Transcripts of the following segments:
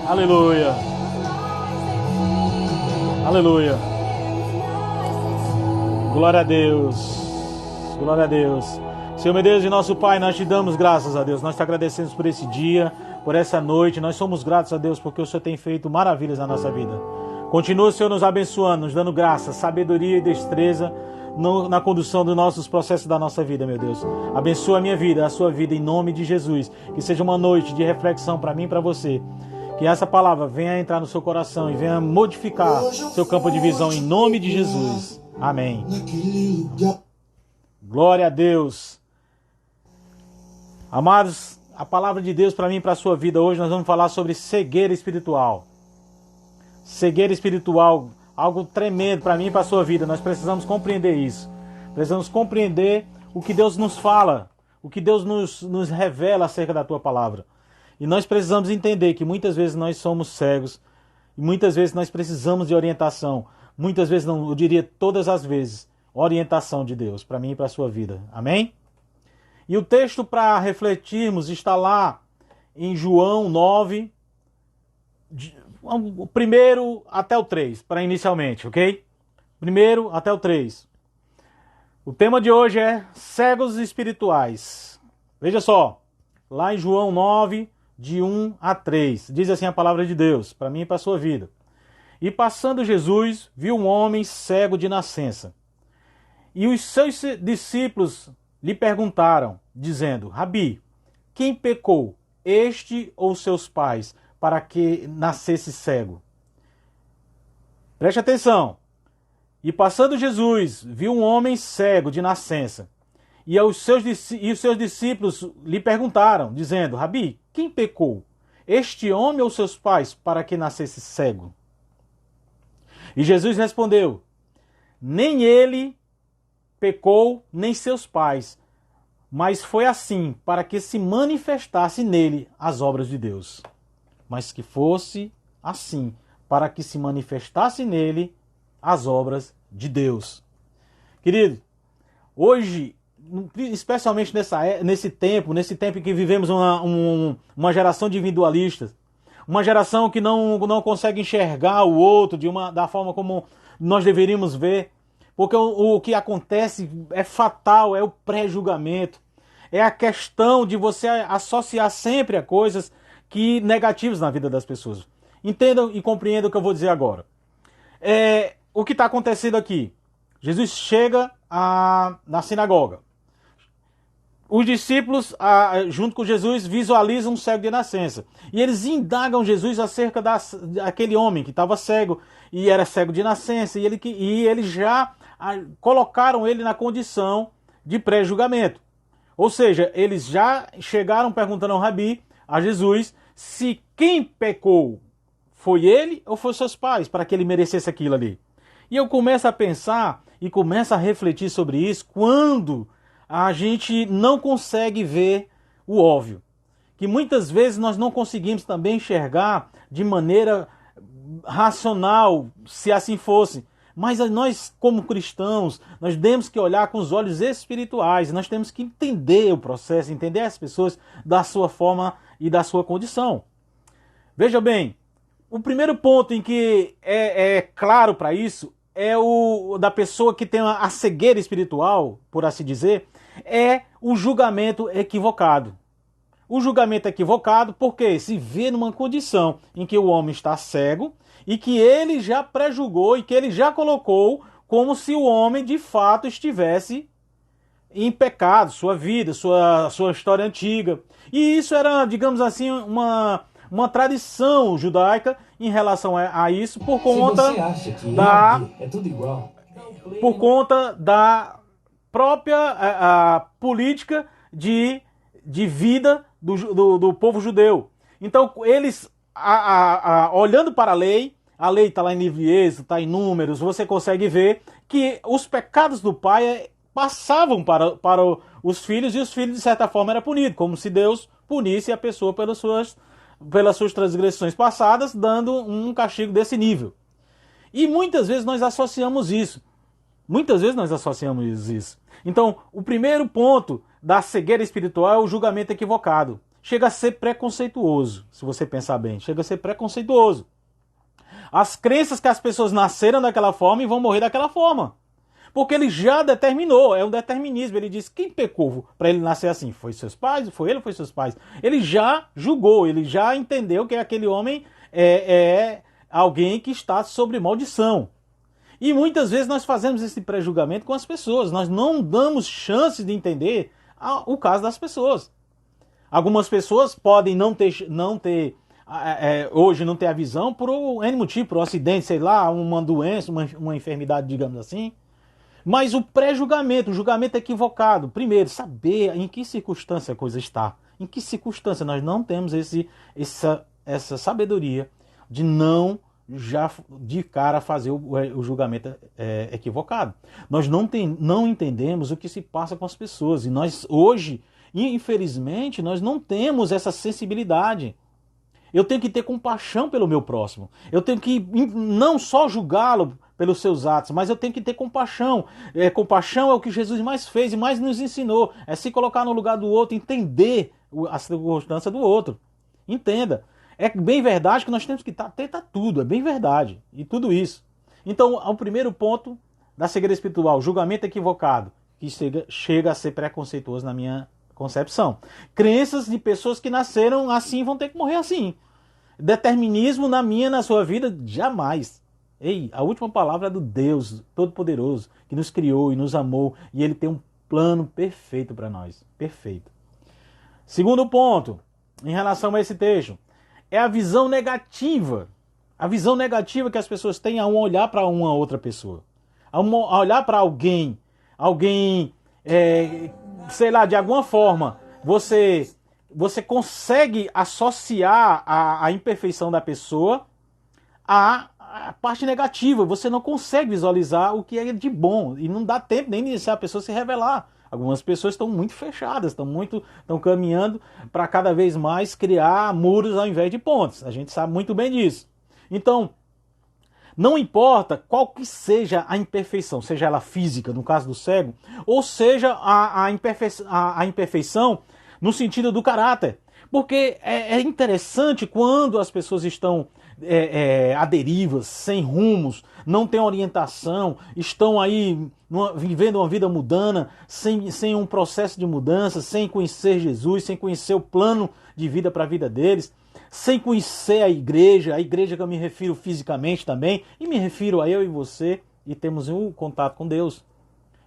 Aleluia. Aleluia. Glória a Deus. Glória a Deus. Senhor meu Deus e nosso Pai, nós te damos graças a Deus. Nós te agradecemos por esse dia, por essa noite. Nós somos gratos a Deus porque o Senhor tem feito maravilhas na nossa vida. Continua, Senhor, nos abençoando, nos dando graça, sabedoria e destreza na condução dos nossos processos da nossa vida, meu Deus. Abençoa a minha vida, a sua vida, em nome de Jesus. Que seja uma noite de reflexão para mim e para você. Que essa palavra venha entrar no seu coração e venha modificar seu campo de visão, em nome de Jesus. Amém. Glória a Deus. Amados, a palavra de Deus para mim e para a sua vida hoje, nós vamos falar sobre cegueira espiritual. Cegueira espiritual, algo tremendo para mim e para a sua vida. Nós precisamos compreender isso. Precisamos compreender o que Deus nos fala, o que Deus nos revela acerca da tua palavra. E nós precisamos entender que muitas vezes nós somos cegos e muitas vezes nós precisamos de orientação. Muitas vezes, não, eu diria todas as vezes, orientação de Deus para mim e para a sua vida. Amém? E o texto para refletirmos está lá em João 9, o primeiro até o 3, para inicialmente, ok? Primeiro até o 3. O tema de hoje é cegos espirituais. Veja só, lá em João 9, de 1 a 3, diz assim a palavra de Deus, para mim e para a sua vida. E passando Jesus, viu um homem cego de nascença. E os seus discípulos lhe perguntaram, dizendo, Rabi, quem pecou, este ou seus pais, para que nascesse cego? Preste atenção. E passando Jesus, viu um homem cego de nascença. E os seus discípulos lhe perguntaram, dizendo, Rabi, quem pecou, este homem ou seus pais, para que nascesse cego? E Jesus respondeu, nem ele pecou, nem seus pais, mas foi assim, para que se manifestasse nele as obras de Deus. Mas que fosse assim, para que se manifestasse nele as obras de Deus. Querido, hoje, especialmente nesse tempo em que vivemos uma geração de individualistas, uma geração que não consegue enxergar o outro da forma como nós deveríamos ver, porque o que acontece é fatal, é o pré-julgamento, é a questão de você associar sempre a coisas negativas na vida das pessoas. Entendam e compreendam o que eu vou dizer agora. O que está acontecendo aqui? Jesus chega na sinagoga. Os discípulos, junto com Jesus, visualizam um cego de nascença. E eles indagam Jesus acerca daquele homem que estava cego e era cego de nascença. E eles já colocaram ele na condição de pré-julgamento. Ou seja, eles já chegaram perguntando ao Rabi, a Jesus, se quem pecou foi ele ou foi seus pais, para que ele merecesse aquilo ali. E eu começo a pensar e começo a refletir sobre isso quando a gente não consegue ver o óbvio. Que muitas vezes nós não conseguimos também enxergar de maneira racional, se assim fosse. Mas nós, como cristãos, nós temos que olhar com os olhos espirituais. Nós temos que entender o processo, entender as pessoas da sua forma e da sua condição. Veja bem, o primeiro ponto em que é claro para isso é o da pessoa que tem a cegueira espiritual, por assim dizer, é o julgamento equivocado. O julgamento equivocado porque se vê numa condição em que o homem está cego e que ele já prejulgou e que ele já colocou como se o homem de fato estivesse em pecado, sua vida, sua história antiga. E isso era, digamos assim, uma tradição judaica em relação a isso por conta da própria política de vida do povo judeu. Então, eles, olhando para a lei está lá em livro de Êxodo, está em Números, você consegue ver que os pecados do pai passavam para os filhos, e os filhos, de certa forma, eram punidos, como se Deus punisse a pessoa pelas suas transgressões passadas, dando um castigo desse nível. E muitas vezes nós associamos isso. Então, o primeiro ponto da cegueira espiritual é o julgamento equivocado. chega a ser preconceituoso, se você pensar bem, chega a ser preconceituoso. As crenças que as pessoas nasceram daquela forma e vão morrer daquela forma. Porque ele já determinou, é um determinismo. Ele diz, quem pecou para ele nascer assim? Foi seus pais? Foi ele ou foi seus pais? Ele já julgou, ele já entendeu que aquele homem é alguém que está sob maldição. E muitas vezes nós fazemos esse pré-julgamento com as pessoas. Nós não damos chances de entender o caso das pessoas. Algumas pessoas podem hoje não ter a visão por N motivo, por um acidente, sei lá, uma doença, uma enfermidade, digamos assim. Mas o pré-julgamento, o julgamento equivocado, primeiro, saber em que circunstância a coisa está. Em que circunstância nós não temos essa sabedoria de não já de cara fazer o julgamento equivocado. Nós não entendemos o que se passa com as pessoas. E nós hoje, infelizmente, nós não temos essa sensibilidade. Eu tenho que ter compaixão pelo meu próximo. Eu tenho que não só julgá-lo pelos seus atos, mas eu tenho que ter compaixão. Compaixão é o que Jesus mais fez e mais nos ensinou. É se colocar no lugar do outro, entender a circunstância do outro. Entenda. É bem verdade que nós temos que tentar tudo, é bem verdade. E tudo isso. Então, o primeiro ponto da cegueira espiritual, julgamento equivocado, que chega a ser preconceituoso na minha concepção. Crenças de pessoas que nasceram assim vão ter que morrer assim. Determinismo na sua vida, jamais. Ei, a última palavra é do Deus Todo-Poderoso, que nos criou e nos amou, e Ele tem um plano perfeito para nós. Perfeito. Segundo ponto, em relação a esse texto, é a visão negativa. A visão negativa que as pessoas têm ao olhar para uma outra pessoa. Ao olhar para alguém, sei lá, de alguma forma, você consegue associar a imperfeição da pessoa à parte negativa. Você não consegue visualizar o que é de bom. E não dá tempo nem de a pessoa se revelar. Algumas pessoas estão muito fechadas, estão caminhando para cada vez mais criar muros ao invés de pontes. A gente sabe muito bem disso. Então, não importa qual que seja a imperfeição, seja ela física, no caso do cego, ou seja a imperfeição no sentido do caráter. Porque é interessante quando as pessoas estão à deriva, sem rumos, não têm orientação, estão aí vivendo uma vida mundana, sem um processo de mudança, sem conhecer Jesus, sem conhecer o plano de vida para a vida deles, sem conhecer a igreja que eu me refiro fisicamente também, e me refiro a eu e você, e temos um contato com Deus.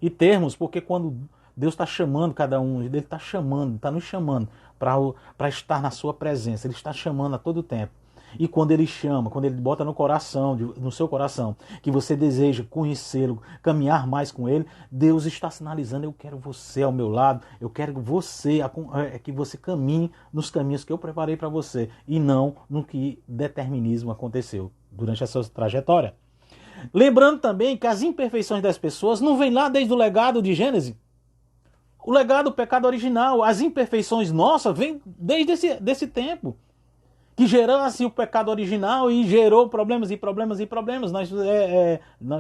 E termos, porque quando Deus está chamando cada um, Ele está nos chamando para estar na sua presença, Ele está chamando a todo tempo. E quando Ele chama, quando Ele bota no seu coração, que você deseja conhecê-lo, caminhar mais com Ele, Deus está sinalizando, eu quero você ao meu lado, eu quero que você caminhe nos caminhos que eu preparei para você, e não no que determinismo aconteceu durante a sua trajetória. Lembrando também que as imperfeições das pessoas não vêm lá desde o legado de Gênesis. O legado do pecado original, as imperfeições nossas, vêm desde esse tempo. Que gerasse o pecado original e gerou problemas e problemas e problemas. Nós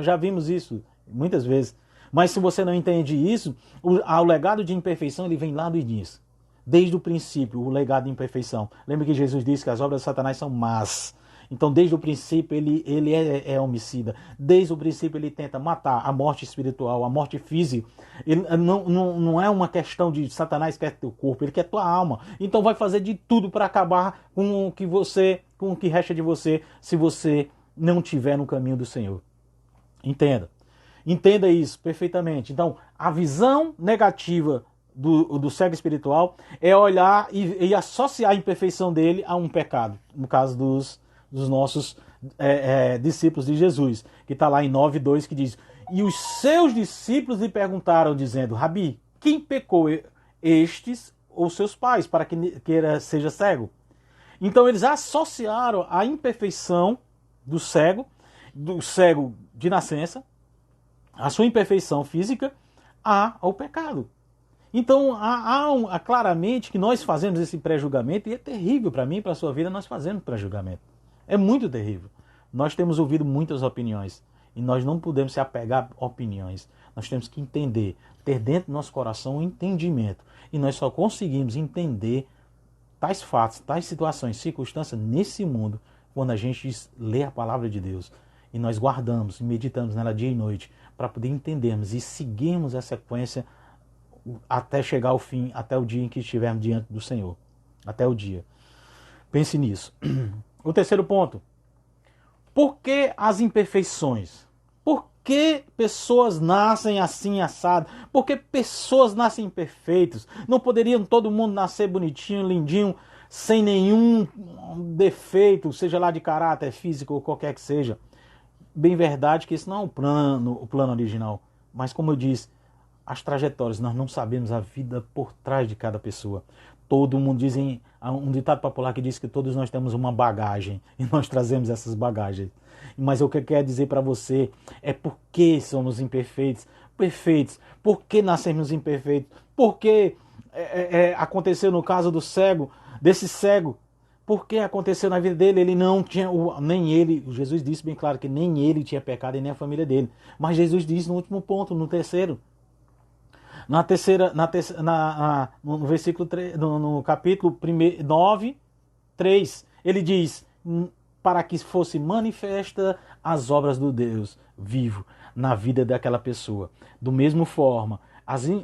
já vimos isso muitas vezes. Mas se você não entende isso, o legado de imperfeição ele vem lá do início. Desde o princípio, o legado de imperfeição. Lembra que Jesus disse que as obras de Satanás são más. Então, desde o princípio, ele é homicida. Desde o princípio, ele tenta matar a morte espiritual, a morte física. Ele, não é uma questão de Satanás quer teu corpo, ele quer tua alma. Então, vai fazer de tudo para acabar com o que resta de você, se você não estiver no caminho do Senhor. Entenda. Entenda isso perfeitamente. Então, a visão negativa do cego espiritual é olhar e associar a imperfeição dele a um pecado. No caso dos nossos discípulos de Jesus, que está lá em 9:2, que diz: e os seus discípulos lhe perguntaram, dizendo: Rabi, quem pecou, estes ou seus pais, para que seja cego? Então eles associaram a imperfeição do cego de nascença, a sua imperfeição física, ao pecado. Então, há claramente que nós fazemos esse pré-julgamento, e é terrível para mim e para a sua vida nós fazemos pré-julgamento. É muito terrível. Nós temos ouvido muitas opiniões e nós não podemos se apegar a opiniões. Nós temos que entender, ter dentro do nosso coração um entendimento. E nós só conseguimos entender tais fatos, tais situações, circunstâncias nesse mundo, quando a gente lê a palavra de Deus e nós guardamos e meditamos nela dia e noite para poder entendermos e seguirmos a sequência até chegar ao fim, até o dia em que estivermos diante do Senhor. Até o dia. Pense nisso. O terceiro ponto. Por que as imperfeições? Por que pessoas nascem assim, assado? Por que pessoas nascem imperfeitos? Não poderiam todo mundo nascer bonitinho, lindinho, sem nenhum defeito, seja lá de caráter, físico ou qualquer que seja? Bem verdade que isso não é o plano original. Mas como eu disse, as trajetórias, nós não sabemos a vida por trás de cada pessoa. Todo mundo diz, um ditado popular que diz que todos nós temos uma bagagem e nós trazemos essas bagagens. Mas o que eu quero dizer para você é por que somos imperfeitos. Perfeitos. Por que nascemos imperfeitos? Por que aconteceu no caso do cego, desse cego? Por que aconteceu na vida dele? Ele não tinha, nem ele, Jesus disse bem claro que nem ele tinha pecado e nem a família dele. Mas Jesus disse no último ponto, no terceiro. No versículo 3, no capítulo 9, 3, ele diz, para que fosse manifesta as obras do Deus vivo na vida daquela pessoa. Do mesmo forma,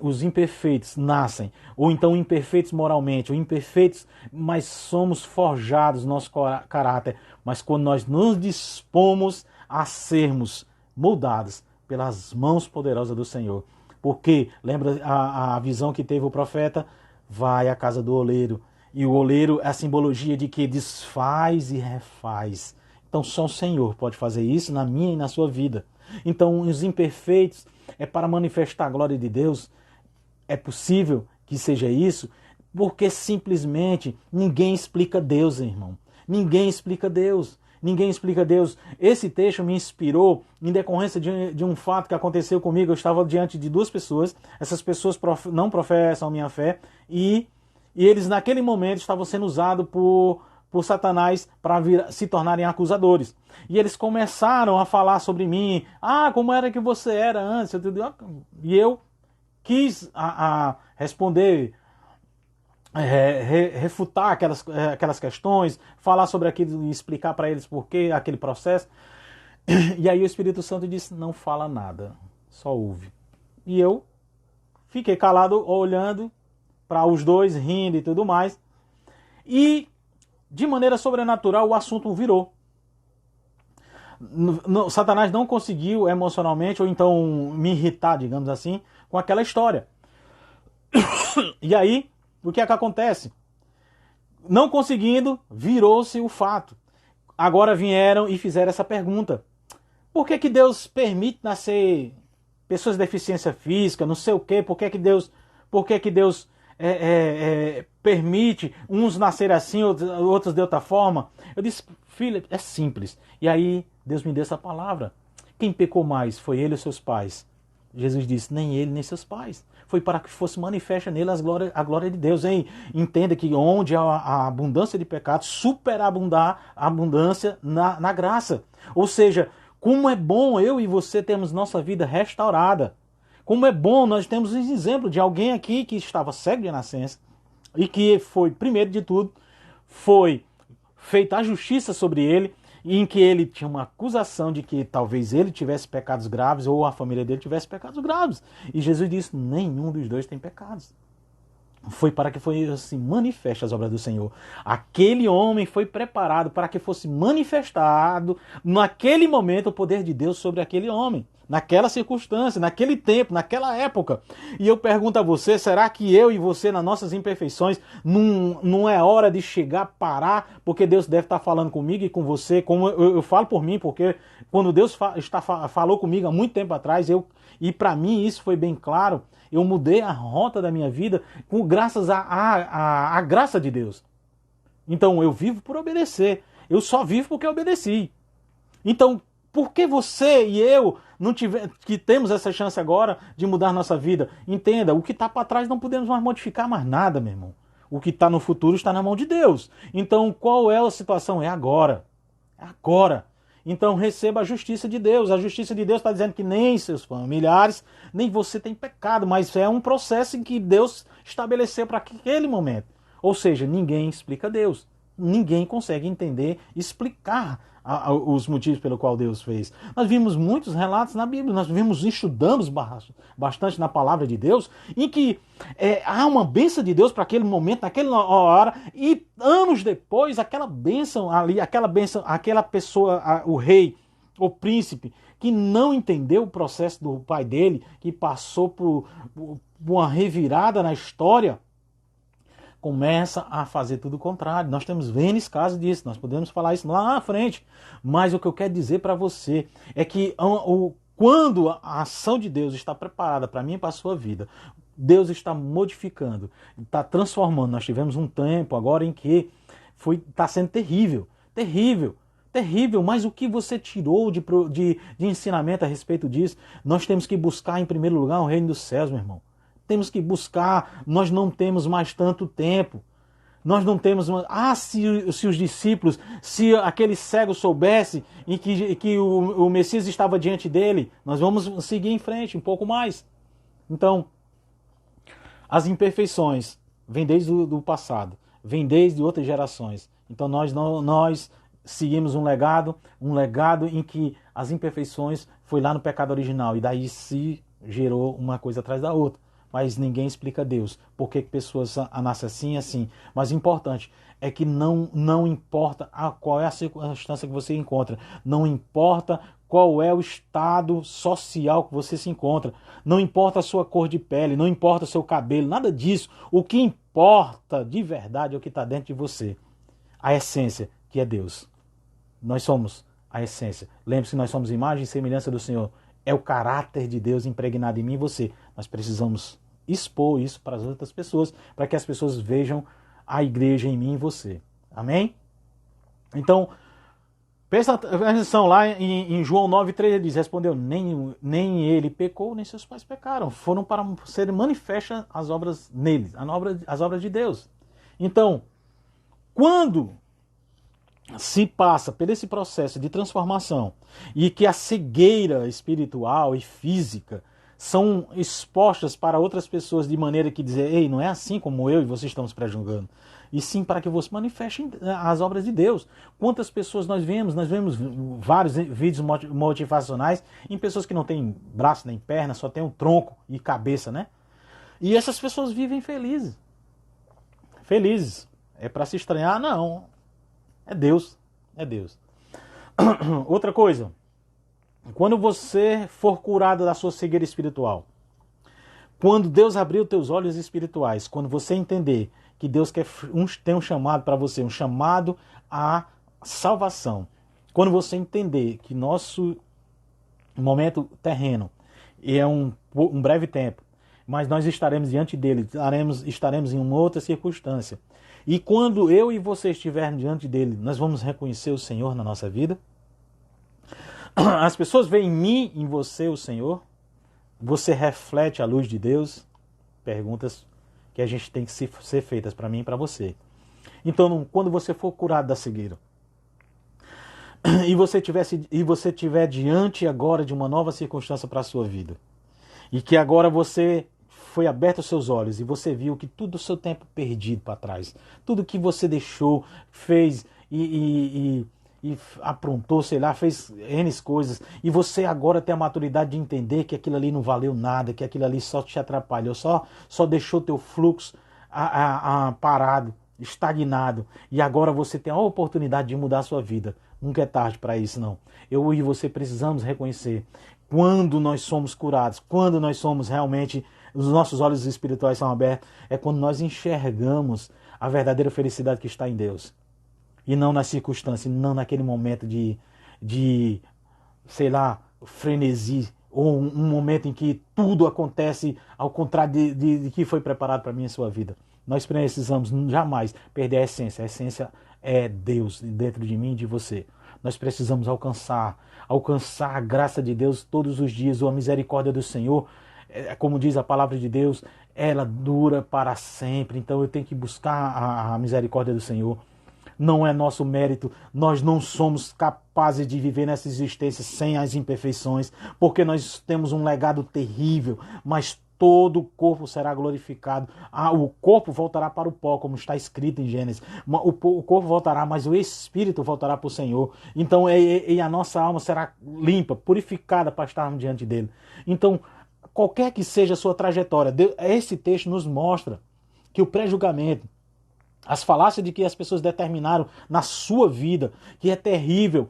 os imperfeitos nascem, ou então imperfeitos moralmente, ou imperfeitos, mas somos forjados nosso caráter. Mas quando nós nos dispomos a sermos moldados pelas mãos poderosas do Senhor, porque, lembra a visão que teve o profeta? Vai à casa do oleiro. E o oleiro é a simbologia de que desfaz e refaz. Então só o Senhor pode fazer isso na minha e na sua vida. Então os imperfeitos é para manifestar a glória de Deus. É possível que seja isso, porque simplesmente ninguém explica Deus, irmão. Ninguém explica Deus. Ninguém explica Deus. Esse texto me inspirou em decorrência de um fato que aconteceu comigo. Eu estava diante de duas pessoas. Essas pessoas não professam a minha fé. E eles, naquele momento, estavam sendo usados por Satanás para se tornarem acusadores. E eles começaram a falar sobre mim. Ah, como era que você era antes? E eu quis responder, refutar aquelas questões, falar sobre aquilo e explicar para eles por que aquele processo. E aí o Espírito Santo disse, não fala nada, só ouve. E eu fiquei calado, olhando para os dois, rindo e tudo mais. E, de maneira sobrenatural, o assunto virou. Satanás não conseguiu emocionalmente, ou então me irritar, digamos assim, com aquela história. E aí, o que é que acontece? Não conseguindo, virou-se o fato. Agora vieram e fizeram essa pergunta. Por que Deus permite nascer pessoas de deficiência física, não sei o quê? Por que Deus permite uns nascer assim, outros de outra forma? Eu disse, filha, é simples. E aí Deus me deu essa palavra. Quem pecou mais foi ele ou seus pais? Jesus disse, nem ele, nem seus pais. Foi para que fosse manifesta nele a glória de Deus. Hein? Entenda que onde há a abundância de pecado, superabundar a abundância na graça. Ou seja, como é bom eu e você termos nossa vida restaurada. Como é bom nós temos um exemplo de alguém aqui que estava cego de nascença e que foi, primeiro de tudo, foi feita a justiça sobre ele, e em que ele tinha uma acusação de que talvez ele tivesse pecados graves ou a família dele tivesse pecados graves. E Jesus disse, nenhum dos dois tem pecados. Foi para que fosse assim, manifestas as obras do Senhor. Aquele homem foi preparado para que fosse manifestado naquele momento o poder de Deus sobre aquele homem. Naquela circunstância, naquele tempo, naquela época. E eu pergunto a você, será que eu e você, nas nossas imperfeições, não é hora de chegar, parar, porque Deus deve estar falando comigo e com você, como eu falo por mim, porque quando Deus falou comigo há muito tempo atrás, e para mim isso foi bem claro, eu mudei a rota da minha vida graças à graça de Deus. Então eu vivo por obedecer, eu só vivo porque eu obedeci. Então, por que você e eu que temos essa chance agora de mudar nossa vida? Entenda, o que está para trás não podemos mais modificar mais nada, meu irmão. O que está no futuro está na mão de Deus. Então, qual é a situação? É agora. É agora. Então, receba a justiça de Deus. A justiça de Deus está dizendo que nem seus familiares, nem você tem pecado, mas é um processo em que Deus estabeleceu para aquele momento. Ou seja, ninguém explica Deus. Ninguém consegue entender, explicar os motivos pelo qual Deus fez. Nós vimos muitos relatos na Bíblia, estudamos bastante na palavra de Deus, em que há uma bênção de Deus para aquele momento, naquela hora, e anos depois, aquela bênção ali, aquela pessoa, o rei, o príncipe, que não entendeu o processo do pai dele, que passou por uma revirada na história, começa a fazer tudo o contrário. Nós temos N casos disso, nós podemos falar isso lá na frente. Mas o que eu quero dizer para você é que quando a ação de Deus está preparada para mim e para a sua vida, Deus está modificando, está transformando. Nós tivemos um tempo agora em que está sendo terrível, terrível, terrível, mas o que você tirou de ensinamento a respeito disso? Nós temos que buscar em primeiro lugar o reino dos céus, meu irmão. Temos que buscar, nós não temos mais tanto tempo. Nós não temos... se os discípulos, se aquele cego soubesse e que o Messias estava diante dele, nós vamos seguir em frente um pouco mais. Então, as imperfeições vêm desde o passado, vêm desde outras gerações. Então nós seguimos um legado em que as imperfeições foi lá no pecado original, e daí se gerou uma coisa atrás da outra. Mas ninguém explica Deus. Por que pessoas nascem assim e assim? Mas o importante é que não importa qual é a circunstância que você encontra. Não importa qual é o estado social que você se encontra. Não importa a sua cor de pele, não importa o seu cabelo, nada disso. O que importa de verdade é o que está dentro de você. A essência, que é Deus. Nós somos a essência. Lembre-se que nós somos imagem e semelhança do Senhor. É o caráter de Deus impregnado em mim e você. Nós precisamos expor isso para as outras pessoas, para que as pessoas vejam a igreja em mim e em você. Amém? Então, presta atenção lá em João 9,3, ele diz, respondeu, nem ele pecou, nem seus pais pecaram. Foram para serem manifestas as obras neles, as obras de Deus. Então, quando se passa por esse processo de transformação e que a cegueira espiritual e física são expostas para outras pessoas de maneira que dizer, ei, não é assim como eu e você estamos pré-julgando. E sim para que você manifeste as obras de Deus. Quantas pessoas nós vemos? Nós vemos vários vídeos motivacionais em pessoas que não têm braço nem perna, só tem um tronco e cabeça, né? E essas pessoas vivem felizes. Felizes. É para se estranhar? Não. É Deus. É Deus. Outra coisa. Quando você for curado da sua cegueira espiritual, quando Deus abrir os teus olhos espirituais, quando você entender que Deus tem um chamado para você, um chamado à salvação, quando você entender que nosso momento terreno é um breve tempo, mas nós estaremos diante dele, estaremos em uma outra circunstância, e quando eu e você estivermos diante dele, nós vamos reconhecer o Senhor na nossa vida. As pessoas veem em mim, em você, o Senhor. Você reflete a luz de Deus? Perguntas que a gente tem que ser feitas para mim e para você. Então, quando você for curado da cegueira, e você estiver diante agora de uma nova circunstância para a sua vida, e que agora você foi aberto os seus olhos e você viu que tudo o seu tempo perdido para trás, tudo que você deixou, fez e aprontou, sei lá, fez N coisas, e você agora tem a maturidade de entender que aquilo ali não valeu nada, que aquilo ali só te atrapalhou, só deixou teu fluxo parado, estagnado, e agora você tem a oportunidade de mudar a sua vida. Nunca é tarde para isso, não. Eu e você precisamos reconhecer quando nós somos curados, quando nós somos realmente, os nossos olhos espirituais são abertos, é quando nós enxergamos a verdadeira felicidade que está em Deus. E não na circunstância, não naquele momento de sei lá, frenesi, ou um momento em que tudo acontece ao contrário de que foi preparado para mim em sua vida. Nós precisamos jamais perder a essência. A essência é Deus dentro de mim e de você. Nós precisamos alcançar a graça de Deus todos os dias, ou a misericórdia do Senhor, como diz a palavra de Deus, ela dura para sempre. Então eu tenho que buscar a misericórdia do Senhor. Não é nosso mérito, nós não somos capazes de viver nessa existência sem as imperfeições, porque nós temos um legado terrível, mas todo o corpo será glorificado. O corpo voltará para o pó, como está escrito em Gênesis. O corpo voltará, mas o espírito voltará para o Senhor. Então, e a nossa alma será limpa, purificada para estarmos diante dele. Então, qualquer que seja a sua trajetória, esse texto nos mostra que o pré-julgamento, as falácias de que as pessoas determinaram na sua vida, que é terrível.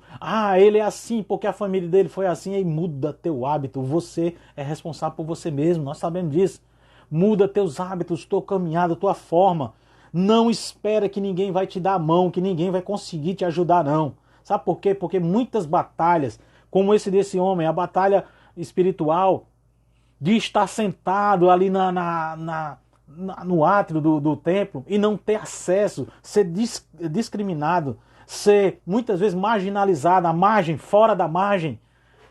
Ele é assim porque a família dele foi assim, aí muda teu hábito. Você é responsável por você mesmo, nós sabemos disso. Muda teus hábitos, tua caminhada, tua forma. Não espera que ninguém vai te dar a mão, que ninguém vai conseguir te ajudar, não. Sabe por quê? Porque muitas batalhas, como esse desse homem, a batalha espiritual, de estar sentado ali no átrio do templo e não ter acesso, ser discriminado, ser muitas vezes marginalizado, à margem, fora da margem.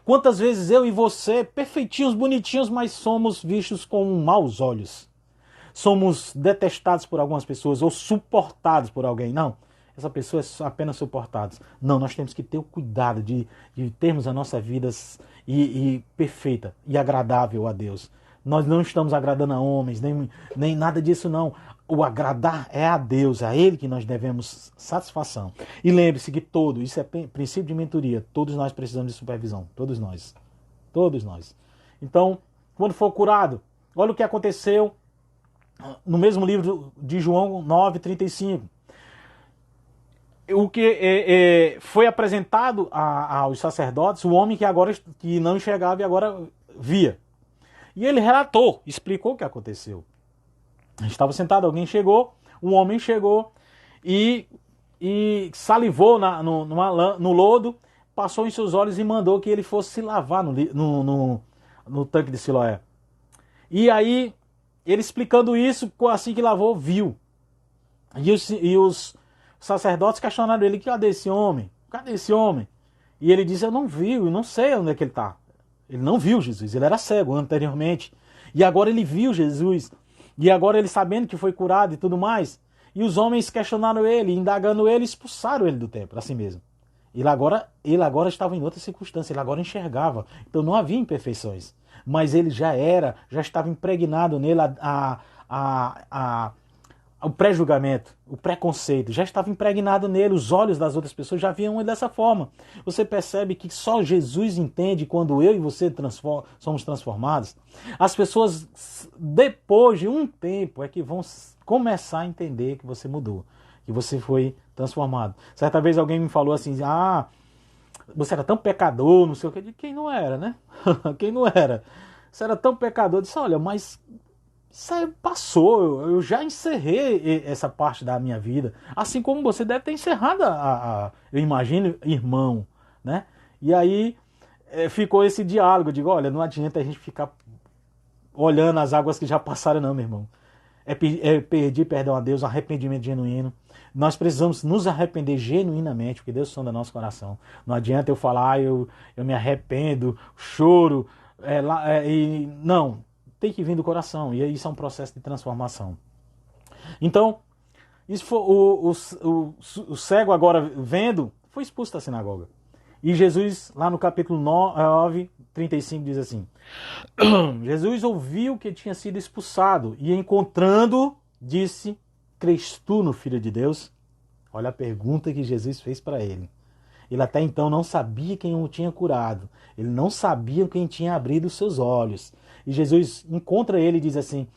Quantas vezes eu e você, perfeitinhos, bonitinhos, mas somos vistos com maus olhos. Somos detestados por algumas pessoas ou suportados por alguém. Não, essa pessoa é apenas suportada. Não, nós temos que ter o cuidado de termos a nossa vida perfeita e agradável a Deus. Nós não estamos agradando a homens, nem nada disso não. O agradar é a Deus, a Ele que nós devemos satisfação. E lembre-se que isso é princípio de mentoria, todos nós precisamos de supervisão, todos nós. Todos nós. Então, quando for curado, olha o que aconteceu no mesmo livro de João 9,35. O que foi apresentado aos sacerdotes, o homem que não enxergava e agora via. E ele relatou, explicou o que aconteceu. Estava sentado, alguém chegou, um homem chegou e salivou no lodo, passou em seus olhos e mandou que ele fosse se lavar no tanque de Siloé. E aí, ele explicando isso, assim que lavou, viu. E os sacerdotes questionaram ele: cadê esse homem? Cadê esse homem? E ele disse: eu não vi, eu não sei onde é que ele está. Ele não viu Jesus, ele era cego anteriormente. E agora ele viu Jesus. E agora ele sabendo que foi curado e tudo mais. E os homens questionaram ele, indagando ele, expulsaram ele do templo, assim mesmo. Ele agora estava em outra circunstância, ele agora enxergava. Então não havia imperfeições. Mas ele já estava impregnado nele o pré-julgamento, o preconceito, já estava impregnado nele, os olhos das outras pessoas já viam ele dessa forma. Você percebe que só Jesus entende quando eu e você somos transformados. As pessoas, depois de um tempo, é que vão começar a entender que você mudou, que você foi transformado. Certa vez alguém me falou assim: você era tão pecador, não sei o que. Quem não era, né? Quem não era? Você era tão pecador. Eu disse: olha, mas isso aí passou, eu já encerrei essa parte da minha vida, assim como você deve ter encerrado eu imagino, irmão, né? E aí ficou esse diálogo, eu digo: olha, não adianta a gente ficar olhando as águas que já passaram não, meu irmão. Pedir perdão a Deus, arrependimento genuíno. Nós precisamos nos arrepender genuinamente, porque Deus sonda nosso coração. Não adianta eu falar: eu me arrependo, choro, não. Tem que vir do coração, e isso é um processo de transformação. Então, isso foi, o cego agora vendo, foi expulso da sinagoga. E Jesus, lá no capítulo 9, 35, diz assim: Jesus ouviu que tinha sido expulsado, e encontrando, disse: crês tu no Filho de Deus? Olha a pergunta que Jesus fez para ele. Ele até então não sabia quem o tinha curado. Ele não sabia quem tinha abrido os seus olhos. E Jesus encontra ele e diz assim,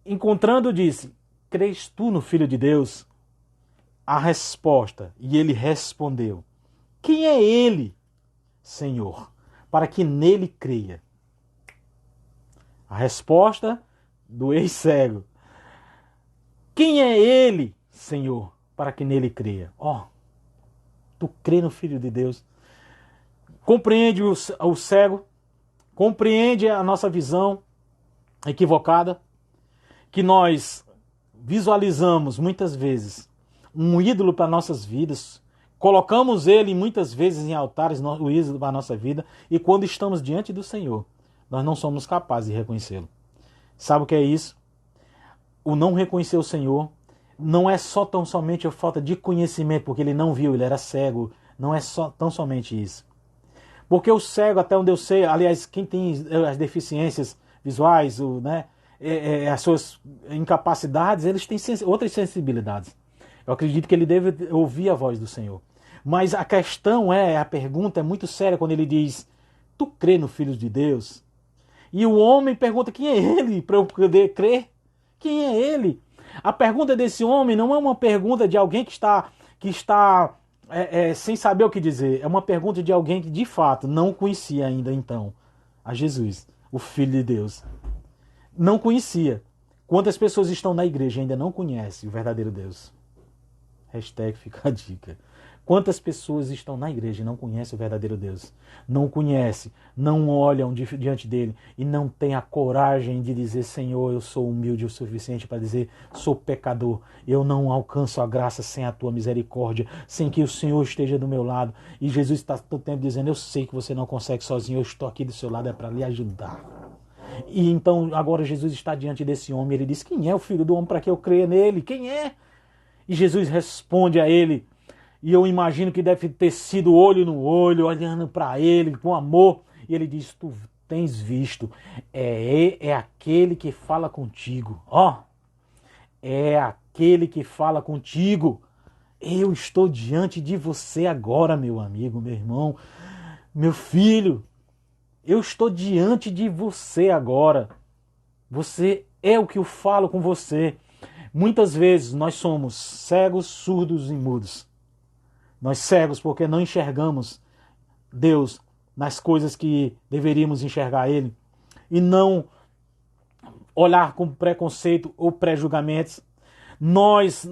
encontrando disse: crês tu no Filho de Deus? A resposta, e ele respondeu: quem é ele, Senhor, para que nele creia? A resposta do ex-cego: quem é ele, Senhor, para que nele creia? Tu crê no Filho de Deus? Compreende o cego? Compreende a nossa visão equivocada? Que nós visualizamos muitas vezes um ídolo para nossas vidas, colocamos ele muitas vezes em altares, o ídolo para a nossa vida, e quando estamos diante do Senhor, nós não somos capazes de reconhecê-lo. Sabe o que é isso? O não reconhecer o Senhor não é só tão somente a falta de conhecimento, porque ele não viu, ele era cego. Não é tão somente isso. Porque o cego, até onde eu sei, aliás, quem tem as deficiências visuais, né, as suas incapacidades, eles têm outras sensibilidades. Eu acredito que ele deve ouvir a voz do Senhor. Mas a questão a pergunta é muito séria quando ele diz, tu crê no Filho de Deus? E o homem pergunta, quem é ele para eu poder crer? Quem é ele? A pergunta desse homem não é uma pergunta de alguém que está sem saber o que dizer. É uma pergunta de alguém que de fato não conhecia ainda então a Jesus, o Filho de Deus. Não conhecia. Quantas pessoas estão na igreja e ainda não conhecem o verdadeiro Deus? Hashtag fica a dica. Quantas pessoas estão na igreja e não conhecem o verdadeiro Deus? Não conhecem, não olham diante dele e não têm a coragem de dizer, Senhor, eu sou humilde o suficiente para dizer, sou pecador, eu não alcanço a graça sem a tua misericórdia, sem que o Senhor esteja do meu lado. E Jesus está todo tempo dizendo, eu sei que você não consegue sozinho, eu estou aqui do seu lado, é para lhe ajudar. E então agora Jesus está diante desse homem, ele diz, quem é o Filho do Homem para que eu creia nele? Quem é? E Jesus responde a ele, e eu imagino que deve ter sido olho no olho, olhando para ele com amor. E ele diz, tu tens visto, é aquele que fala contigo. É aquele que fala contigo. Eu estou diante de você agora, meu amigo, meu irmão, meu filho. Eu estou diante de você agora. Você é o que eu falo com você. Muitas vezes nós somos cegos, surdos e mudos. Nós cegos porque não enxergamos Deus nas coisas que deveríamos enxergar Ele e não olhar com preconceito ou pré-julgamentos. Nós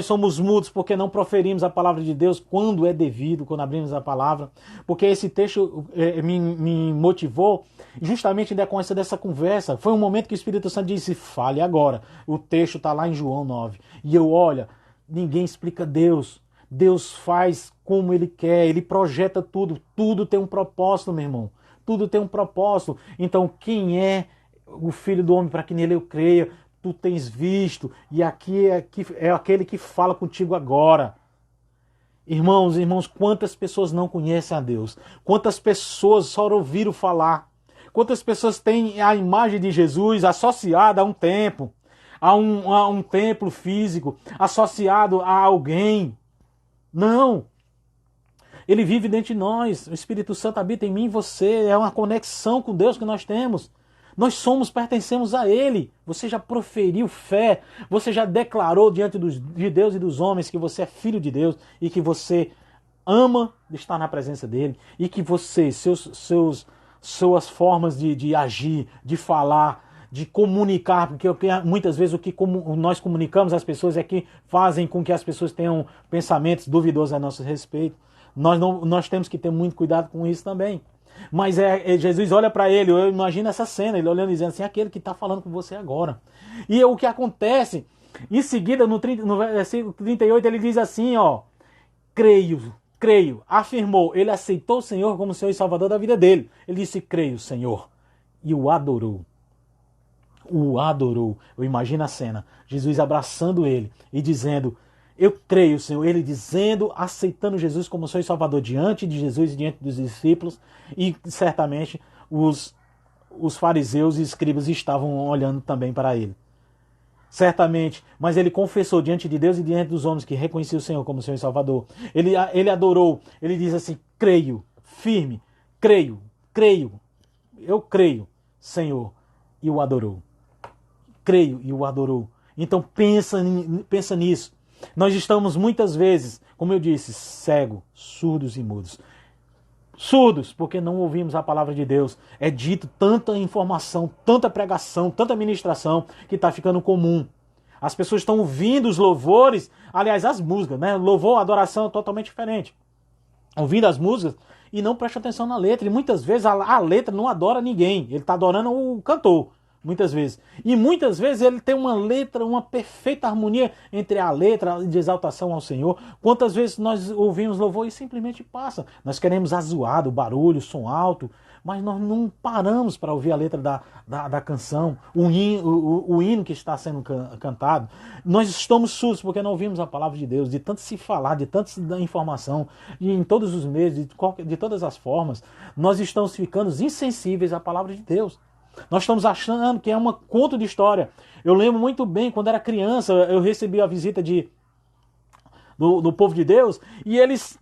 somos mudos porque não proferimos a palavra de Deus quando é devido, quando abrimos a palavra, porque esse texto me motivou justamente em decorrência dessa conversa. Foi um momento que o Espírito Santo disse, fale agora. O texto está lá em João 9. E eu, olha, ninguém explica Deus. Deus faz como Ele quer, Ele projeta tudo. Tudo tem um propósito, meu irmão. Tudo tem um propósito. Então, quem é o Filho do Homem para que nele eu creia? Tu tens visto, e aqui é aquele que fala contigo agora. Irmãos, quantas pessoas não conhecem a Deus? Quantas pessoas só ouviram falar? Quantas pessoas têm a imagem de Jesus associada a um templo, a um templo físico, associado a alguém? Não! Ele vive dentro de nós, o Espírito Santo habita em mim e você, é uma conexão com Deus que nós temos. Nós pertencemos a Ele. Você já proferiu fé, você já declarou diante de Deus e dos homens que você é filho de Deus e que você ama estar na presença dEle e que você, suas formas de agir, de falar, de comunicar, porque muitas vezes o que nós comunicamos às pessoas é que fazem com que as pessoas tenham pensamentos duvidosos a nosso respeito. Nós temos que ter muito cuidado com isso também. Mas Jesus olha para ele, eu imagino essa cena, ele olhando e dizendo assim, aquele que está falando com você agora. E o que acontece, em seguida, no versículo 38, ele diz assim, creio, afirmou, ele aceitou o Senhor como Senhor e Salvador da vida dele. Ele disse, creio, Senhor, e o adorou. Eu imagino a cena, Jesus abraçando ele e dizendo, eu creio, Senhor, ele dizendo, aceitando Jesus como Senhor e Salvador diante de Jesus e diante dos discípulos, e certamente os fariseus e escribas estavam olhando também para ele. Certamente, mas ele confessou diante de Deus e diante dos homens que reconheciam o Senhor como Senhor e Salvador. Ele adorou, ele diz assim, creio, firme, creio, eu creio, Senhor, e o adorou. Creio e o adorou. Então pensa nisso. Nós estamos muitas vezes, como eu disse, cegos, surdos e mudos. Surdos, porque não ouvimos a palavra de Deus. É dito tanta informação, tanta pregação, tanta ministração, que está ficando comum. As pessoas estão ouvindo os louvores, aliás, as músicas, né? Louvor, adoração é totalmente diferente. Ouvindo as músicas e não presta atenção na letra. E muitas vezes a letra não adora ninguém. Ele está adorando o cantor. Muitas vezes. E muitas vezes ele tem uma letra, uma perfeita harmonia entre a letra de exaltação ao Senhor. Quantas vezes nós ouvimos louvor e simplesmente passa. Nós queremos azoado, barulho, som alto, mas nós não paramos para ouvir a letra da canção, o hino que está sendo cantado. Nós estamos surdos porque não ouvimos a palavra de Deus, de tanto se falar, de tanta informação, e em todos os meios, de todas as formas, nós estamos ficando insensíveis à palavra de Deus. Nós estamos achando que é um conto de história. Eu lembro muito bem, quando era criança, eu recebi a visita do povo de Deus, e eles,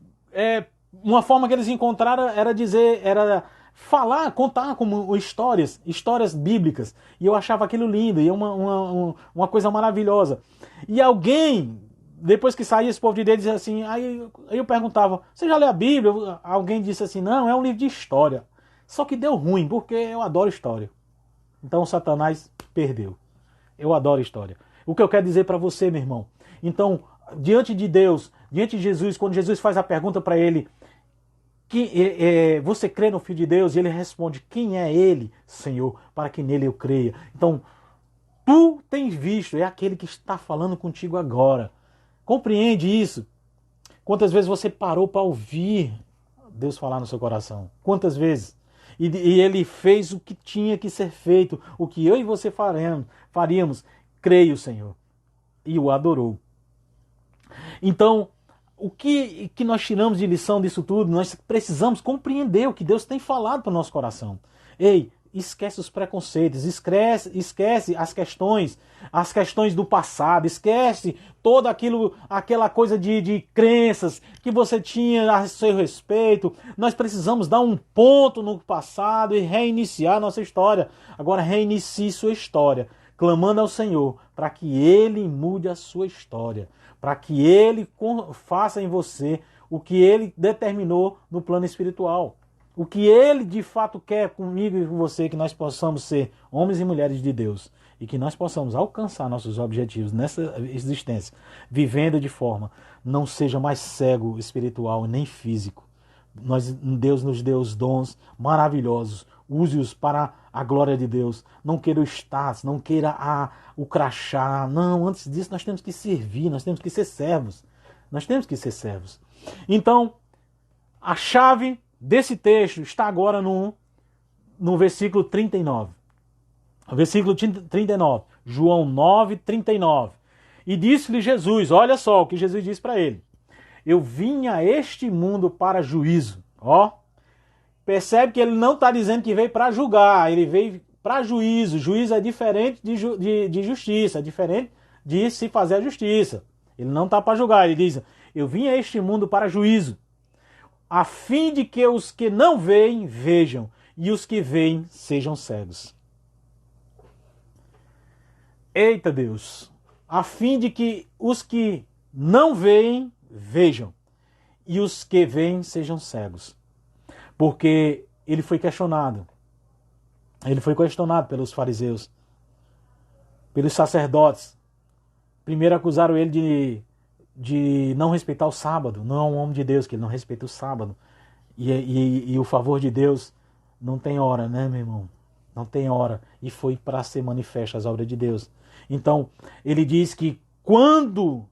uma forma que eles encontraram era falar, contar como histórias bíblicas. E eu achava aquilo lindo, e uma coisa maravilhosa. E alguém, depois que saía esse povo de Deus, dizia assim, aí eu perguntava, você já leu a Bíblia? Alguém disse assim, não, é um livro de história. Só que deu ruim, porque eu adoro história. Então o Satanás perdeu. Eu adoro história. O que eu quero dizer para você, meu irmão? Então, diante de Deus, diante de Jesus, quando Jesus faz a pergunta para ele, você crê no Filho de Deus? E ele responde, quem é ele, Senhor, para que nele eu creia? Então, tu tens visto, é aquele que está falando contigo agora. Compreende isso? Quantas vezes você parou para ouvir Deus falar no seu coração? Quantas vezes? E ele fez o que tinha que ser feito, o que eu e você faríamos. Creio, Senhor. E o adorou. Então, o que nós tiramos de lição disso tudo? Nós precisamos compreender o que Deus tem falado para o nosso coração. Ei, esquece os preconceitos, esquece as questões do passado, esquece toda aquela coisa de crenças que você tinha a seu respeito. Nós precisamos dar um ponto no passado e reiniciar nossa história. Agora reinicie sua história, clamando ao Senhor para que Ele mude a sua história, para que Ele faça em você o que Ele determinou no plano espiritual. O que Ele de fato quer comigo e com você, que nós possamos ser homens e mulheres de Deus e que nós possamos alcançar nossos objetivos nessa existência, vivendo de forma, não seja mais cego espiritual nem físico. Deus nos deu os dons maravilhosos, use-os para a glória de Deus. Não queira o status, não queira o crachá. Não, antes disso nós temos que servir, nós temos que ser servos. Nós temos que ser servos. Então, a chave desse texto está agora no versículo 39. O versículo 39, João 9, 39. E disse-lhe Jesus, olha só o que Jesus disse para ele. Eu vim a este mundo para juízo. Ó, percebe que ele não está dizendo que veio para julgar, ele veio para juízo. Juízo é diferente de justiça, é diferente de se fazer a justiça. Ele não está para julgar, ele diz, eu vim a este mundo para juízo, a fim de que os que não veem, vejam, e os que veem sejam cegos. Eita Deus! A fim de que os que não veem, vejam, e os que veem sejam cegos. Porque ele foi questionado. Ele foi questionado pelos fariseus, pelos sacerdotes. Primeiro acusaram ele de não respeitar o sábado. Não é um homem de Deus que ele não respeita o sábado. E o favor de Deus não tem hora, né, meu irmão? Não tem hora. E foi para ser manifesta as obras de Deus. Então, ele diz que quando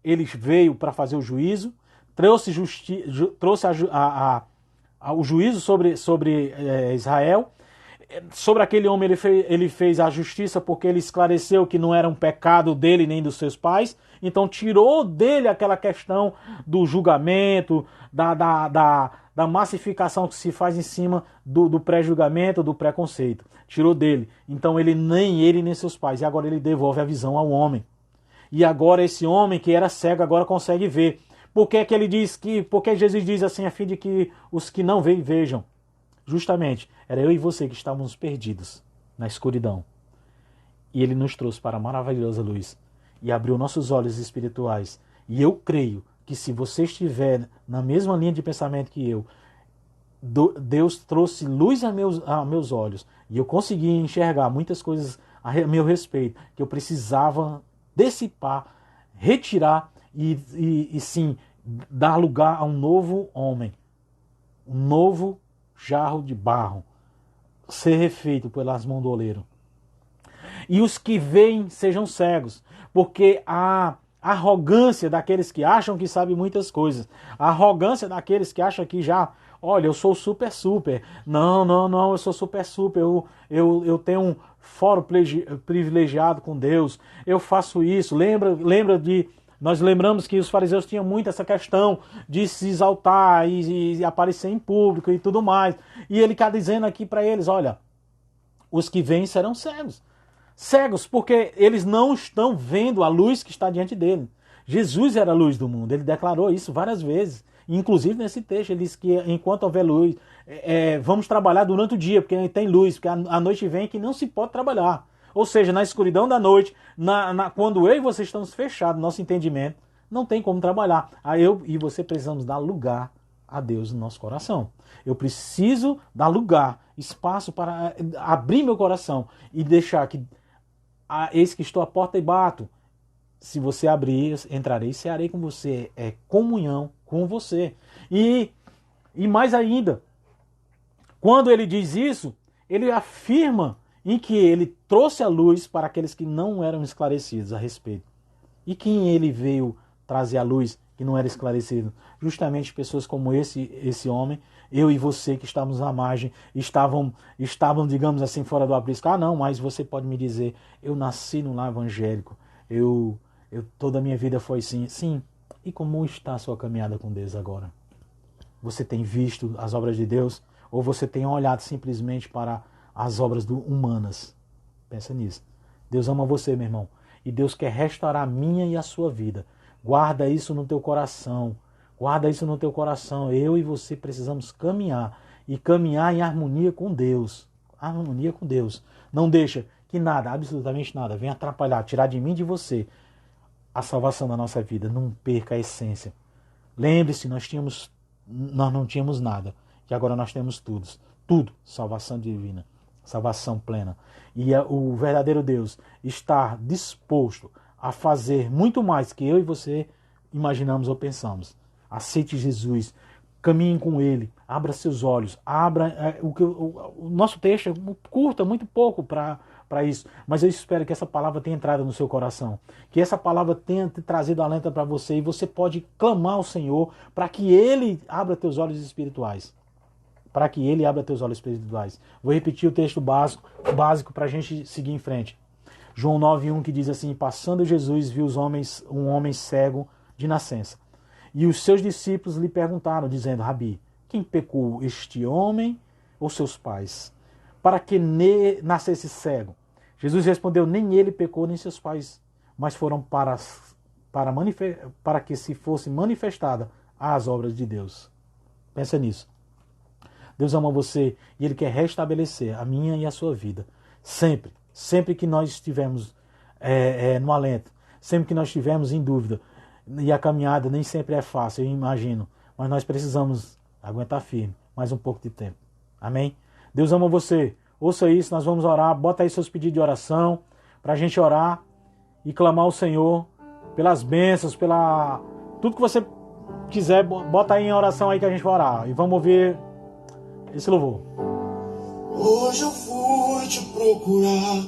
ele veio para fazer o juízo, trouxe o juízo sobre Israel. Sobre aquele homem ele fez a justiça porque ele esclareceu que não era um pecado dele nem dos seus pais. Então tirou dele aquela questão do julgamento, da massificação que se faz em cima do pré-julgamento, do preconceito. Tirou dele. Então nem ele nem seus pais. E agora ele devolve a visão ao homem. E agora esse homem que era cego agora consegue ver. Por que ele diz porque Jesus diz assim, a fim de que os que não veem vejam? Justamente, era eu e você que estávamos perdidos na escuridão. E ele nos trouxe para a maravilhosa luz. E abriu nossos olhos espirituais. E eu creio que se você estiver na mesma linha de pensamento que eu, Deus trouxe luz a meus olhos. E eu consegui enxergar muitas coisas a meu respeito, que eu precisava dissipar, retirar e sim, dar lugar a um novo homem. Um novo jarro de barro, ser refeito pelas mãos do oleiro. E os que veem sejam cegos, porque a arrogância daqueles que acham que sabem muitas coisas, a arrogância daqueles que acham que já, olha, eu sou super, não, eu sou super, eu tenho um fórum privilegiado com Deus, eu faço isso, nós lembramos que os fariseus tinham muito essa questão de se exaltar e aparecer em público e tudo mais. E ele está dizendo aqui para eles, olha, Os que veem serão cegos. Cegos porque eles não estão vendo a luz que está diante dele. Jesus era a luz do mundo, ele declarou isso várias vezes. Inclusive nesse texto, ele diz que enquanto houver luz, vamos trabalhar durante o dia, porque tem luz, porque a noite vem que não se pode trabalhar. Ou seja, na escuridão da noite, quando eu e você estamos fechados, nosso entendimento, não tem como trabalhar. Aí eu e você precisamos dar lugar a Deus no nosso coração. Eu preciso dar lugar, espaço para abrir meu coração e deixar que eis que estou à porta e bato. Se você abrir, entrarei e cearei com você. É comunhão com você. E mais ainda, quando ele diz isso, ele afirma em que ele trouxe a luz para aqueles que não eram esclarecidos a respeito. E quem ele veio trazer a luz que não era esclarecido? Justamente pessoas como esse homem, eu e você que estávamos à margem, estavam, digamos assim, fora do aprisco. Ah, não, mas você pode me dizer, eu nasci no lar evangélico, toda a minha vida foi assim. Sim. E como está a sua caminhada com Deus agora? Você tem visto as obras de Deus? Ou você tem olhado simplesmente para as obras humanas? Pensa nisso. Deus ama você, meu irmão. E Deus quer restaurar a minha e a sua vida. Guarda isso no teu coração. Guarda isso no teu coração. Eu e você precisamos caminhar. E caminhar em harmonia com Deus. Harmonia com Deus. Não deixa que nada, absolutamente nada, venha atrapalhar, tirar de mim e de você a salvação da nossa vida. Não perca a essência. Lembre-se, nós não tínhamos nada. E agora nós temos tudo. Tudo. Salvação divina. Salvação plena. E o verdadeiro Deus está disposto a fazer muito mais que eu e você imaginamos ou pensamos. Aceite Jesus. Caminhe com Ele. Abra seus olhos. O nosso texto é curto, muito pouco para isso. Mas eu espero que essa palavra tenha entrado no seu coração. Que essa palavra tenha trazido alento para você. E você pode clamar ao Senhor para que Ele abra teus olhos espirituais. Para que Ele abra teus olhos espirituais. Vou repetir o texto básico para a gente seguir em frente. João 9:1 que diz assim: passando Jesus viu um homem cego de nascença. E os seus discípulos lhe perguntaram, dizendo: Rabi, quem pecou, este homem ou seus pais, para que nascesse cego? Jesus respondeu: nem ele pecou, nem seus pais, mas foram para que se fosse manifestada as obras de Deus. Pensa nisso. Deus ama você e Ele quer restabelecer a minha e a sua vida. Sempre que nós estivermos no alento, sempre que nós estivermos em dúvida, e a caminhada nem sempre é fácil, eu imagino, mas nós precisamos aguentar firme mais um pouco de tempo. Amém? Deus ama você. Ouça isso, nós vamos orar. Bota aí seus pedidos de oração para a gente orar e clamar ao Senhor pelas bênçãos, tudo que você quiser, bota aí em oração aí que a gente vai orar. E vamos ouvir esse louvor. Hoje eu fui te procurar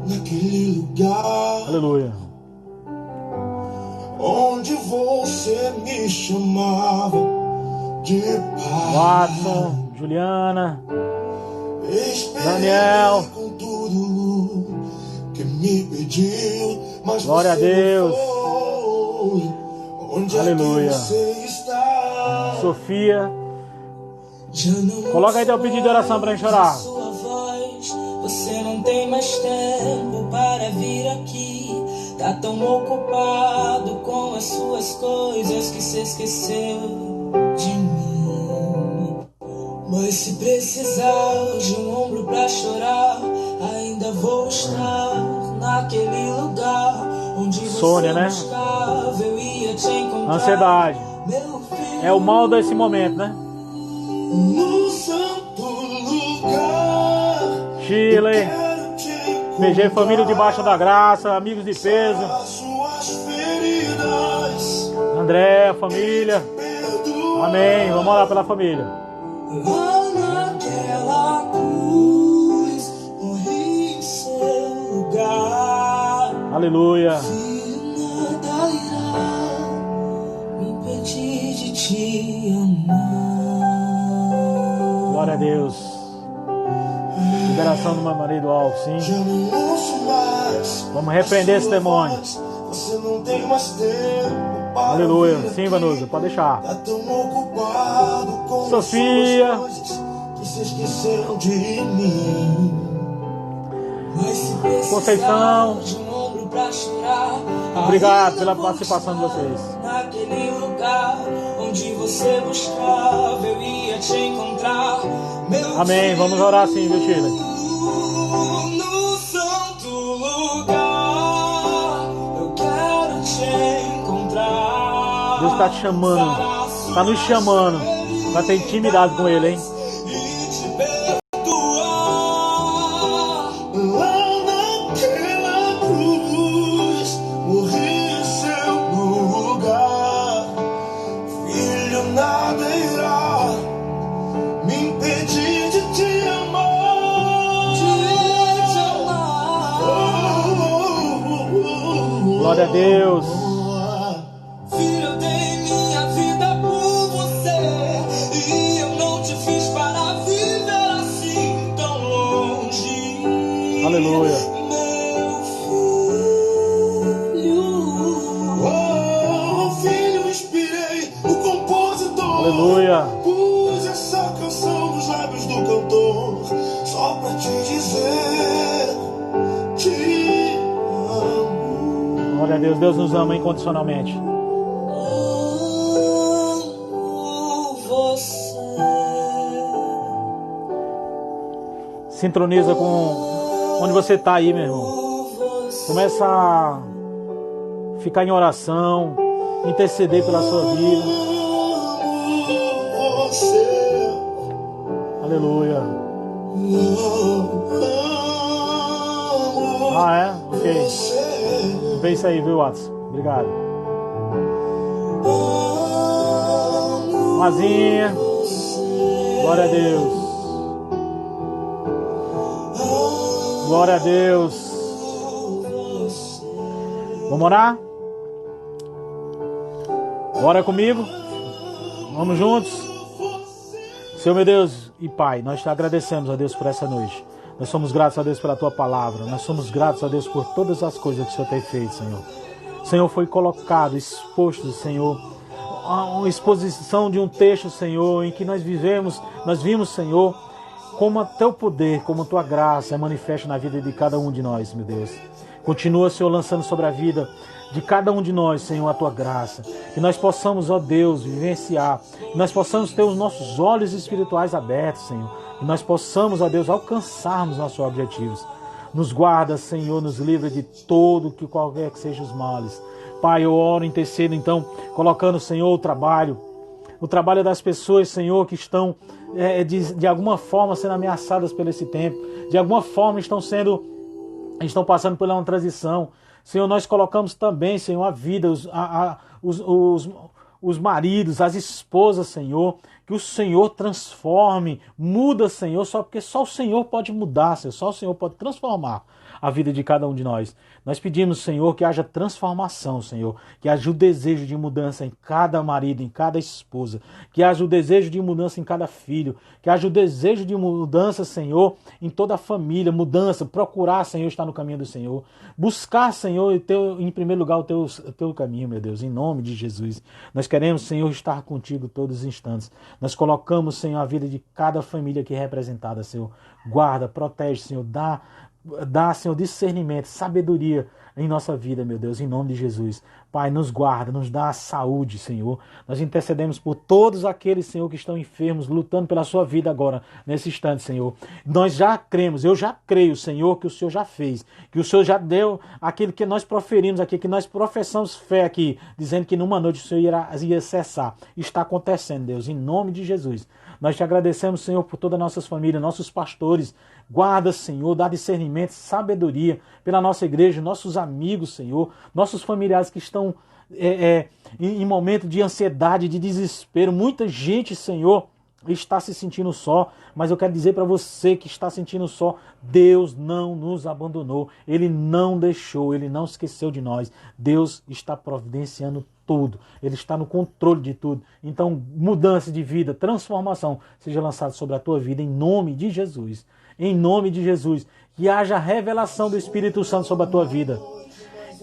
naquele lugar. Aleluia. Onde você me chamava de pai. Watson, Juliana, Esperei Daniel, com tudo que me pediu, mas glória você a Deus. Foi. Onde Aleluia. É que você está? Sofia, Já não coloca aí teu pedido de oração pra gente orar. sua voz, você não tem mais tempo para vir aqui. Tá tão ocupado com as suas coisas que se esqueceu de mim. Mas se precisar de um ombro pra chorar, ainda vou estar naquele lugar onde Sônia, você né? buscava, eu ia te encontrar. Ansiedade. Meu filho, É o mal desse momento, né? no santo lugar. Chile, PG Família Debaixo da Graça, amigos de peso. André, família. Amém. Vamos orar pela família. Lá naquela cruz, morri em seu lugar. Aleluia. E nada irá me impedir de te amar. Glória a Deus. Liberação do meu marido alto, sim. Já não ouço mais. Vamos repreender esse demônio. Você não tem mais tempo para Aleluia. vir Sim, aqui. Vanusa, pode deixar. Tá tão ocupado com Sofia. as suas coisas que se esqueceram de mim. Conceição, obrigado pela participação de vocês. Naquele lugar onde você buscava, eu ia te encontrar. Amém, vamos orar assim, viu, Sheila? No santo lugar, eu quero te encontrar. Deus está te chamando, está nos chamando para ter intimidade com Ele, hein? Glória a Deus. Filho, eu dei minha vida por você e eu não te fiz para viver assim tão longe. Aleluia. Meu filho, inspirei o compositor. Aleluia. Pus essa canção nos lábios do cantor só pra te dizer que glória a Deus, Deus nos ama incondicionalmente. Sintoniza com onde você está aí, meu irmão. Começa a ficar em oração, interceder pela sua vida. Aleluia. Ah, é? Ok. Vê isso aí, viu, Watson? Obrigado. Mazinha. Glória a Deus. Glória a Deus. Vamos orar? Ora comigo. Vamos juntos. Senhor, meu Deus e Pai, nós te agradecemos, a Deus, por essa noite. Nós somos gratos a Deus pela Tua palavra. Nós somos gratos a Deus por todas as coisas que o Senhor tem feito, Senhor. O Senhor foi colocado, exposto, Senhor, uma exposição de um texto, Senhor, em que nós vimos, Senhor, como o Teu poder, como a Tua graça é manifesta na vida de cada um de nós, meu Deus. Continua, Senhor, lançando sobre a vida de cada um de nós, Senhor, a Tua graça. Que nós possamos, ó Deus, vivenciar. Que nós possamos ter os nossos olhos espirituais abertos, Senhor. Que nós possamos, ó Deus, alcançarmos nossos objetivos. Nos guarda, Senhor, nos livra de todo, que qualquer que sejam os males. Pai, eu oro, intercedo, então, colocando, Senhor, o trabalho das pessoas, Senhor, que estão, de alguma forma, sendo ameaçadas por esse tempo. De alguma forma, estão passando por uma transição. Senhor, nós colocamos também, Senhor, a vida, os maridos, as esposas, Senhor, que o Senhor transforme, muda, Senhor, porque só o Senhor pode mudar, Senhor, só o Senhor pode transformar a vida de cada um de nós. Nós pedimos, Senhor, que haja transformação, Senhor, que haja o desejo de mudança em cada marido, em cada esposa, que haja o desejo de mudança em cada filho, que haja o desejo de mudança, Senhor, em toda a família, mudança, procurar, Senhor, estar no caminho do Senhor, buscar, Senhor, em primeiro lugar o teu caminho, meu Deus, em nome de Jesus. Nós queremos, Senhor, estar contigo todos os instantes. Nós colocamos, Senhor, a vida de cada família aqui representada, Senhor. Guarda, protege, Senhor, dá, Senhor, discernimento, sabedoria em nossa vida, meu Deus, em nome de Jesus. Pai, nos guarda, nos dá saúde, Senhor. Nós intercedemos por todos aqueles, Senhor, que estão enfermos, lutando pela sua vida agora, nesse instante, Senhor. Nós já cremos, eu já creio, Senhor, que o Senhor já fez, que o Senhor já deu aquilo que nós proferimos aqui, que nós professamos fé aqui, dizendo que numa noite o Senhor ia cessar. Está acontecendo, Deus, em nome de Jesus. Nós te agradecemos, Senhor, por todas as nossas famílias, nossos pastores. Guarda, Senhor, dá discernimento, sabedoria pela nossa igreja, nossos amigos, Senhor, nossos familiares que estão em momento de ansiedade, de desespero. Muita gente, Senhor, está se sentindo só, mas eu quero dizer para você que está sentindo só, Deus não nos abandonou, Ele não deixou, Ele não esqueceu de nós. Deus está providenciando tudo, Ele está no controle de tudo. Então, mudança de vida, transformação, seja lançada sobre a tua vida em nome de Jesus. Em nome de Jesus. Que haja revelação do Espírito Santo sobre a tua vida.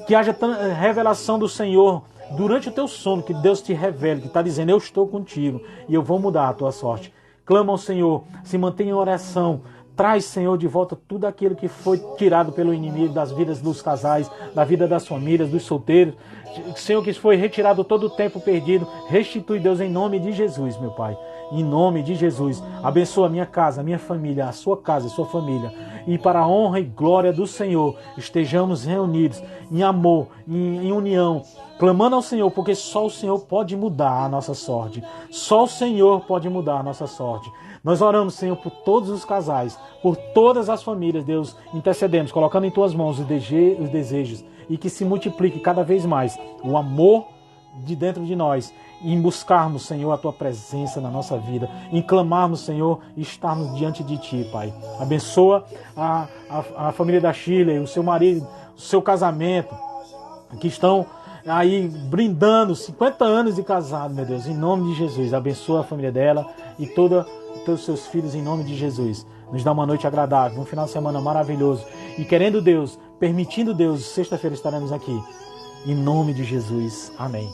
Que haja revelação do Senhor durante o teu sono, que Deus te revele, que está dizendo, eu estou contigo e eu vou mudar a tua sorte. Clama ao Senhor, se mantenha em oração, Traz, Senhor, de volta tudo aquilo que foi tirado pelo inimigo das vidas dos casais, da vida das famílias, dos solteiros. Senhor, que foi retirado todo o tempo perdido. Restitui, Deus, em nome de Jesus, meu Pai. Em nome de Jesus. Abençoa a minha casa, a minha família, a sua casa, a sua família. E para a honra e glória do Senhor, estejamos reunidos em amor, em união, clamando ao Senhor, porque só o Senhor pode mudar a nossa sorte. Só o Senhor pode mudar a nossa sorte. Nós oramos, Senhor, por todos os casais, por todas as famílias, Deus, intercedemos, colocando em Tuas mãos os desejos e que se multiplique cada vez mais o amor de dentro de nós, em buscarmos, Senhor, a Tua presença na nossa vida, em clamarmos, Senhor, e estarmos diante de Ti, Pai. Abençoa a família da Shirley, o seu marido, o seu casamento, que estão aí brindando 50 anos de casado, meu Deus, em nome de Jesus. Abençoa a família dela e todos os seus filhos, em nome de Jesus. Nos dá uma noite agradável, um final de semana maravilhoso. E querendo Deus, permitindo Deus, sexta-feira estaremos aqui. Em nome de Jesus. Amém.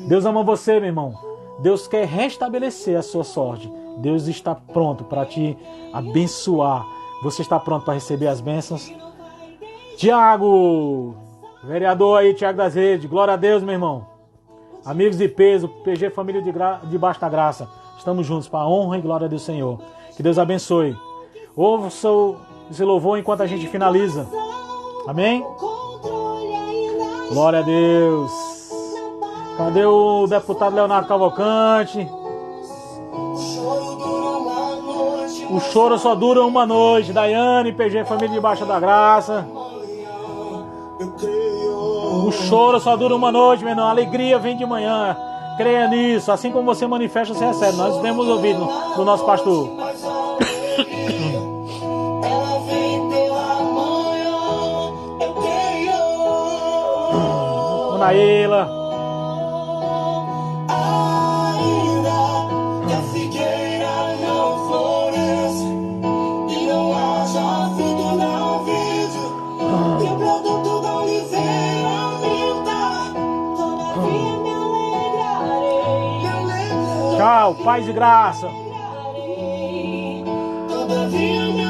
Deus ama você, meu irmão. Deus quer restabelecer a sua sorte. Deus está pronto para te abençoar. Você está pronto para receber as bênçãos? Tiago, vereador aí, Tiago das Redes. Glória a Deus, meu irmão. Amigos de peso, PG Família debaixo da graça. Estamos juntos para a honra e glória do Senhor. Que Deus abençoe. Ouça esse louvor enquanto a gente finaliza. Amém? Glória a Deus. Cadê o deputado Leonardo Cavalcante? O choro só dura uma noite. Daiane, PG Família debaixo da graça. O choro só dura uma noite, meu irmão. A alegria vem de manhã. Creia nisso. Assim como você manifesta, você recebe. Nós temos ouvido do nosso pastor. Naila. Tchau, paz e graça. Todavia